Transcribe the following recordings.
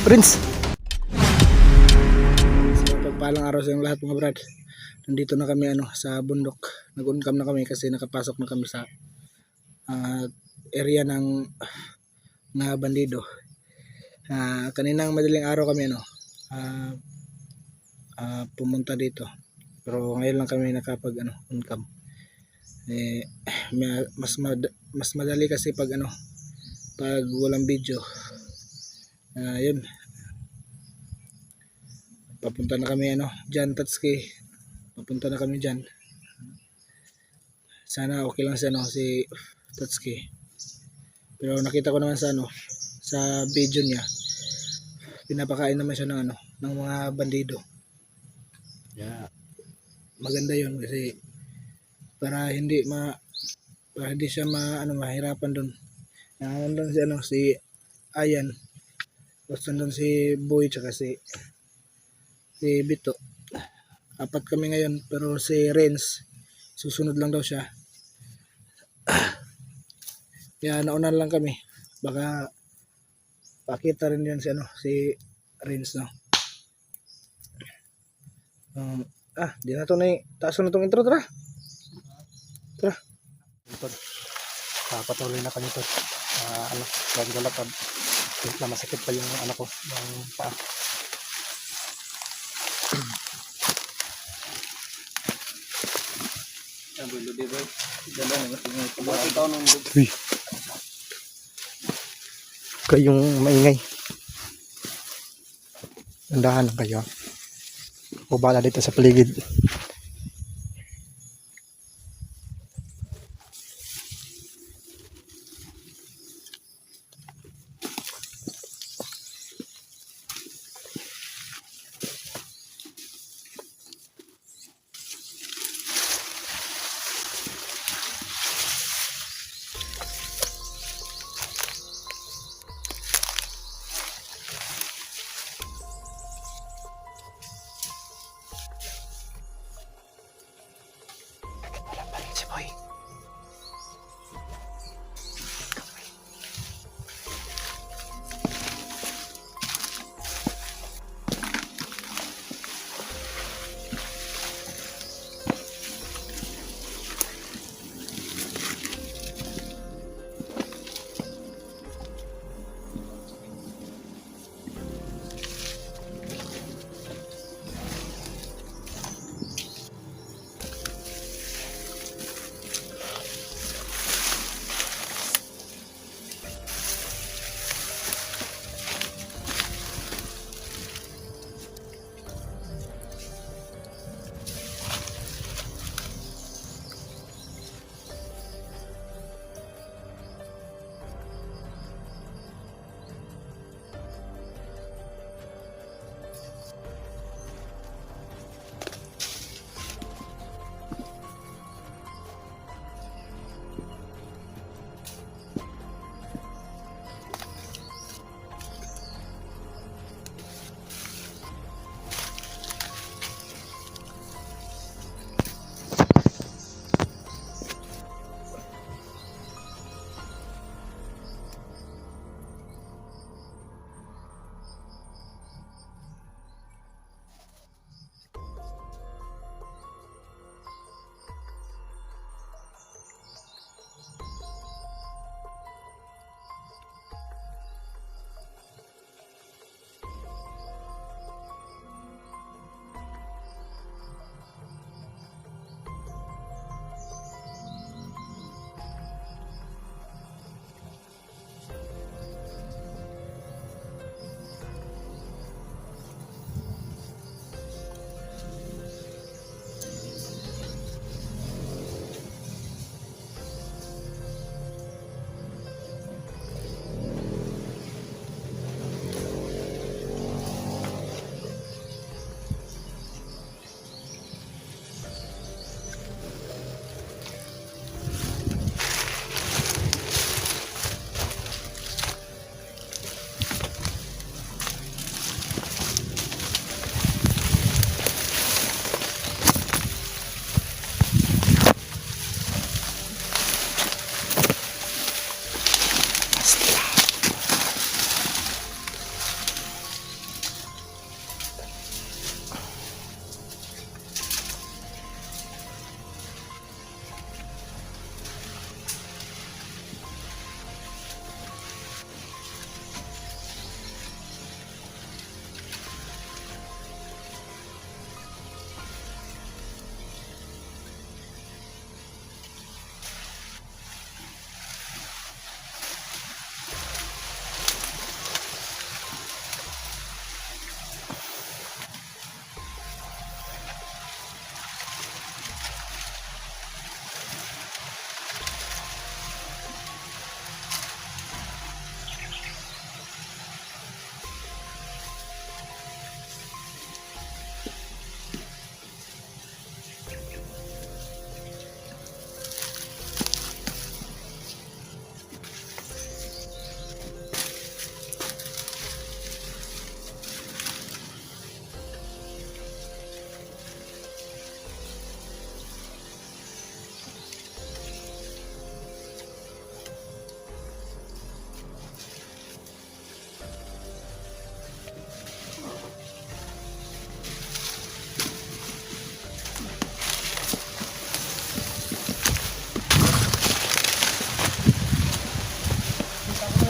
Prince. So, pagpalang araw sa lahat mga brad. Nandito na kami sa bundok. Nag-uncam na kami kasi nakapasok na kami sa area ng mga bandido. Kaninang madaling araw kami pumunta dito. Pero ngayon lang kami nakapag uncam. Mas madali kasi pag pag walang video. Yun. Papunta na kami Jan Tatsuki. Papunta na kami diyan. Sana okay lang si Tatsuki. Pero nakita ko naman sa video niya. Pinapakain naman siya ng ng mga bandido. Yeah. Maganda 'yon kasi para hindi siya mahirapan doon. Nandun si Ayan. Tapos nandun si Boy tsaka si Bito. Apat kami ngayon pero si Renz susunod lang daw siya. Kaya nauna lang kami. Baka pakita rin yan si Renz di na to taas na itong intro, tara. Patuloy na kami to. Naglalakad. Masakit pa yung ko, yung paa. Kayong maingay. Andahan lang kayo. O bala dito sa paligid. Si Boy.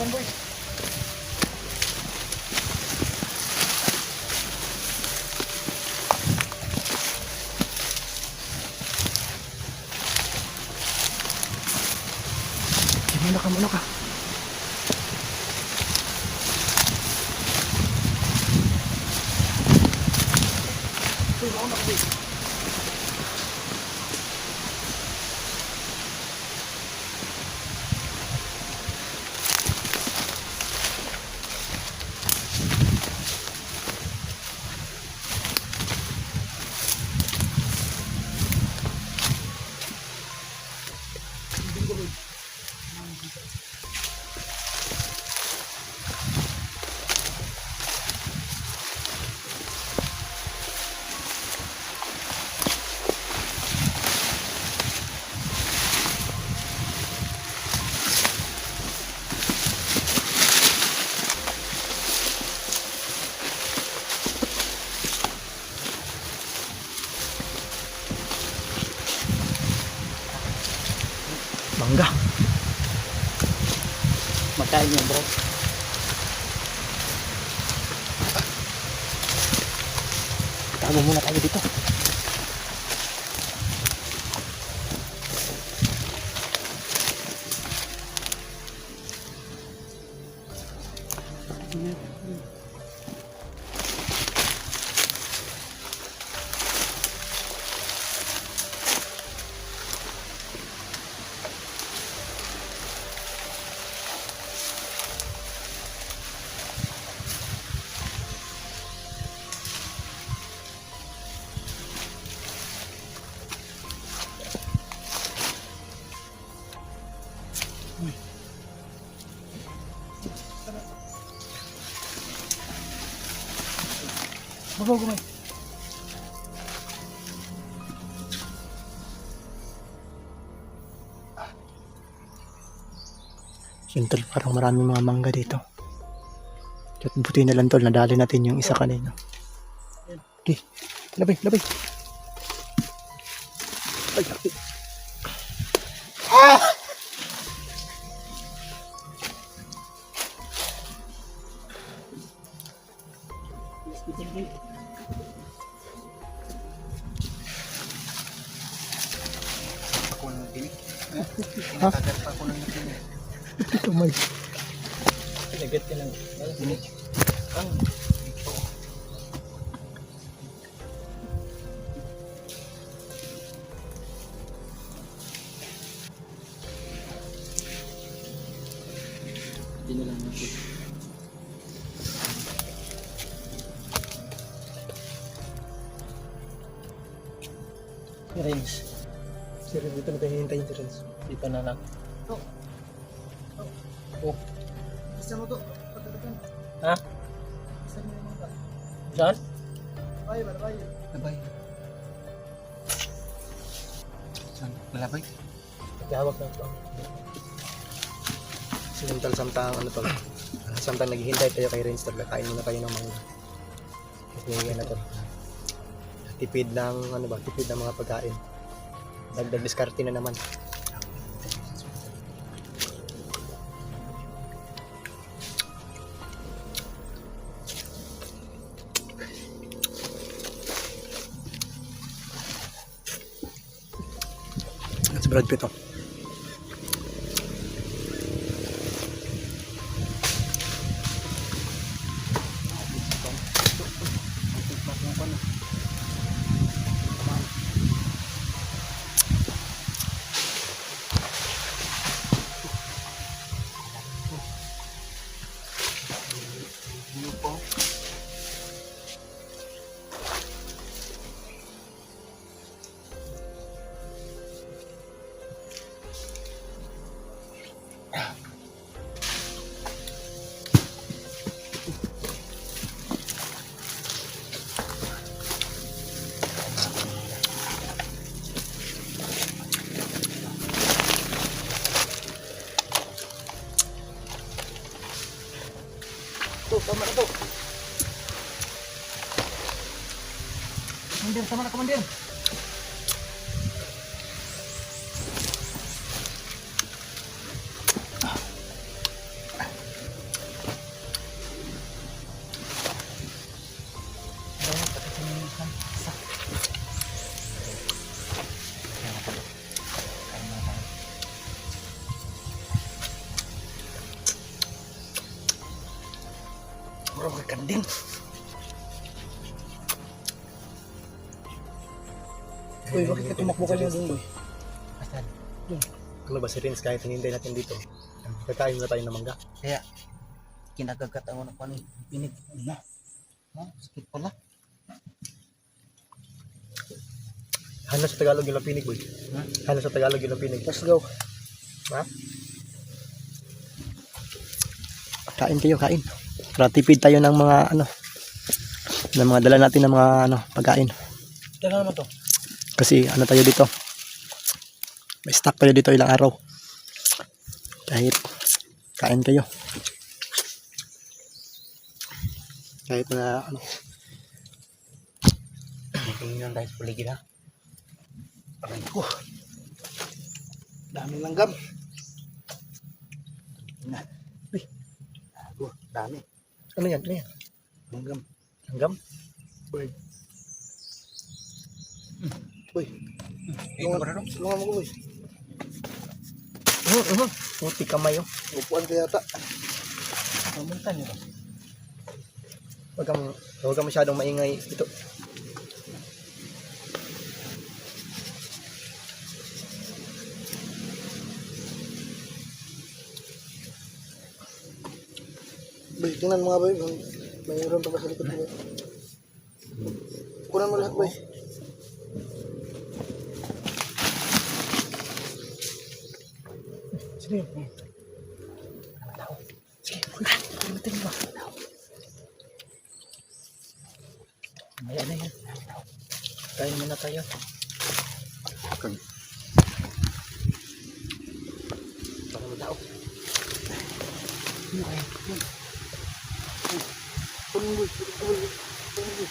naman boy. Muna ka. Mangga. Magkain niyo bro. Tago muna tayo dito. Bago kumay. Siyempre parang maraming mga mangga dito. At buti na lang tol, nadali natin yung isa kanina. Okay, labay. Ay, sakit. Ah! Ako ng tinik. Kinakagat pa ako ng tinik. Tumay. Kinagat ka lang. Tinik. Ang ito. Hindi na lang natin. Range. Si Renz, dito na tayo hintayin si Renz. Dito na lang. Oh. Isa mo to. Pagkakatan. Ha? Isa mo yung mga. Saan? Labay. Saan? Malabay? Pagkahawak na ito. Sinuntal samtang ano to. Samtang naghihintay tayo kay Renz. Kain muna kayo ng mga. Kasi na to. Tipid ng tipid ng mga pagkain. Dagdag diskarte na naman. At si Brad Pitt. Tama na to. Komandir, sama na komandir. Din. Uy, bakit ka tumakbo ka niya dun, boy? Asan? Ano ba si Rins, kahit hinintay natin dito, kakain na tayo ng mangga. Kaya, kinagagatan ako ng pinig. Na. Ha? Sakit pala. Hana sa Tagalog yung lapinig, boy. Ha? Hana sa Tagalog yung lapinig. Let's go. Ha? Kain kayo, kain. Para tipid tayo ng mga ano, ng mga dala natin ng mga ano, pagkain. Kaya naman to. Kasi ano tayo dito, may stock tayo dito ilang araw. Kahit kain kayo. Kahit na ano. Tingnan tayo sa paligid ha. Aray ko. Daming langgam. Na. Uy. Dami. Ano yan? Ano yan? Langgam. Langgam? Bird. Uy. Lungan mo ko, boy. Puti kamay, oh. Upuan ka yata. Pamuntan nyo ba? Huwag kang masyadong maingay ito. Boy, tingnan mo nga, boy. Mayroon pa ba sa likod mo, boy? Kunan mo lahat, boy. Sino yun? Maya na yan. Kain muna tayo. Baka magdao. Kunan mo, boy. Kunan mo.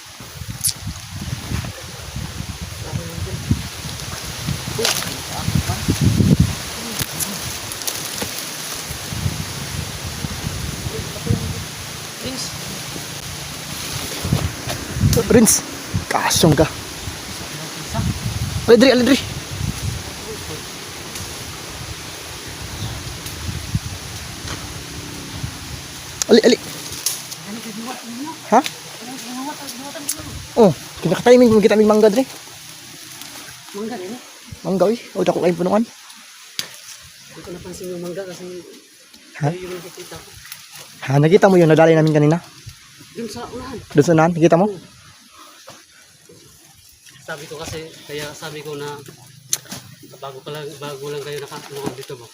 Prince, kasyong ka. Alidri, alidri. Ali, ali. Ha? Oh, kinakatiming kung kita may mangga dre. Mangga rin eh. Mangga eh. O, dako kayo punuan. Hindi ko napansin yung mangga kasi Ha? kayo yung nakikita ko. Ha, nakita mo yung nadali namin kanina? Doon sa unahan. Doon sa unahan, nakita mo? Sabi ko kasi, kaya sabi ko na bago lang kayo nakaano dito mo.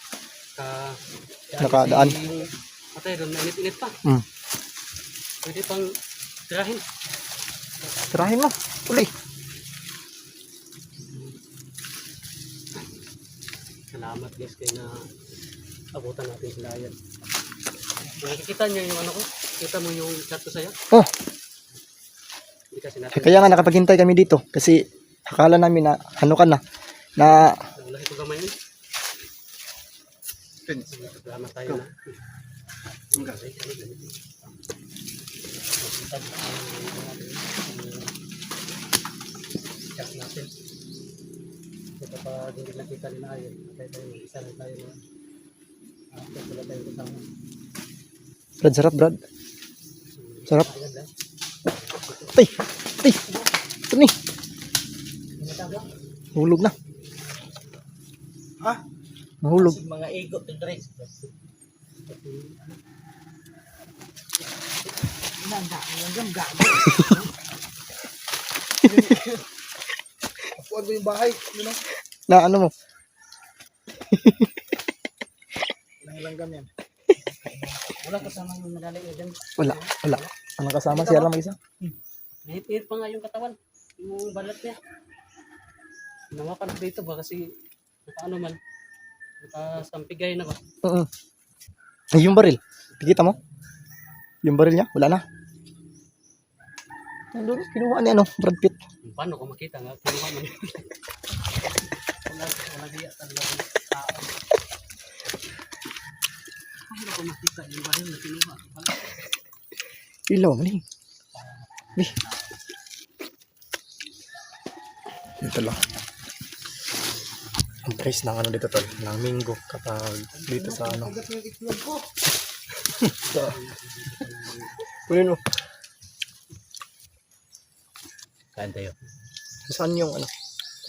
Nakadaan. Kasi yung patay doon, mainit-init pa. Hmm. Pwede pang tirahin. Tirahin mo. Uli. Salamat guys kayo na abutan natin sila yan. Nakikita niyo yung ano ko? Kita mo yung chat ko sa'yo? Oh, Hindi kasi natin. kaya nga nakapaghintay kami dito. Kasi akala namin na ano ka na. Na Wala ito gamay yun. Salamat tayo na. Chat natin. Kapag hindi nakita nila ayun, tayo isa lang tayo na wala tayong kasama. Brad, sarap Brad. Sarap. Maganda. Ay, ay. Ito ni. Mahulog na. Ha? Mahulog. Mga ego to drink. Langgam, gago. Upuan mo yung bahay. Ano? Na ano mo? Langgam yan. Wala kasama yung madali dyan. Wala, wala. Ang kasama siya lang mag-isa. Nahit-hit pa nga yung katawan. Yung balat niya. Nangapan ko dito ba kasi ano man. Nakasampigay na ba? Ay, yung baril. Nakita mo? Yung baril niya, wala na. Nandun, kinuha ni ano, Brad Pitt. Paano ko makita nga? Kinuha man yun. Wala diya talaga ng tao. Paano ko makita yung baril na kinuha? Ilaw, mali. Ito lang. Ang price ng ano dito tol, ng minggo kapag dito sa ano. Kunin mo. Kain tayo. Saan yung ano?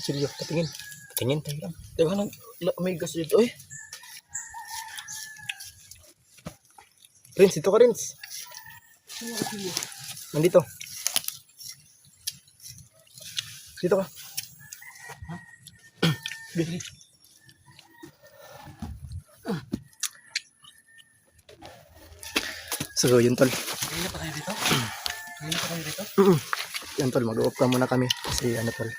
Kutsilyo, patingin. Tingin tayo lang. Teka nang may gas dito. Uy! Rins, dito ka Rins. Nandito. Dito ka. Bili. So, yun tol. Hindi na pa tayo dito? Hindi na pa tayo dito? Yun tol, mag-off ka muna kami. Kasi ano tol.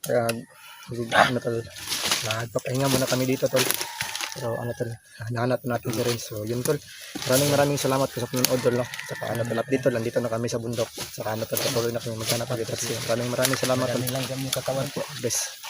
Kaya, ano tol. Nagpapahinga muna kami dito tol. Pero ano tol, hinahanap natin si Renz. So yun tol. Maraming salamat po sa panonood tol. No? Saka ano tol, update tol. Nandito na kami sa bundok. Saka ano tol, patuloy na kami maghanap agad. Maraming salamat tol. Lang yung katawan. Best.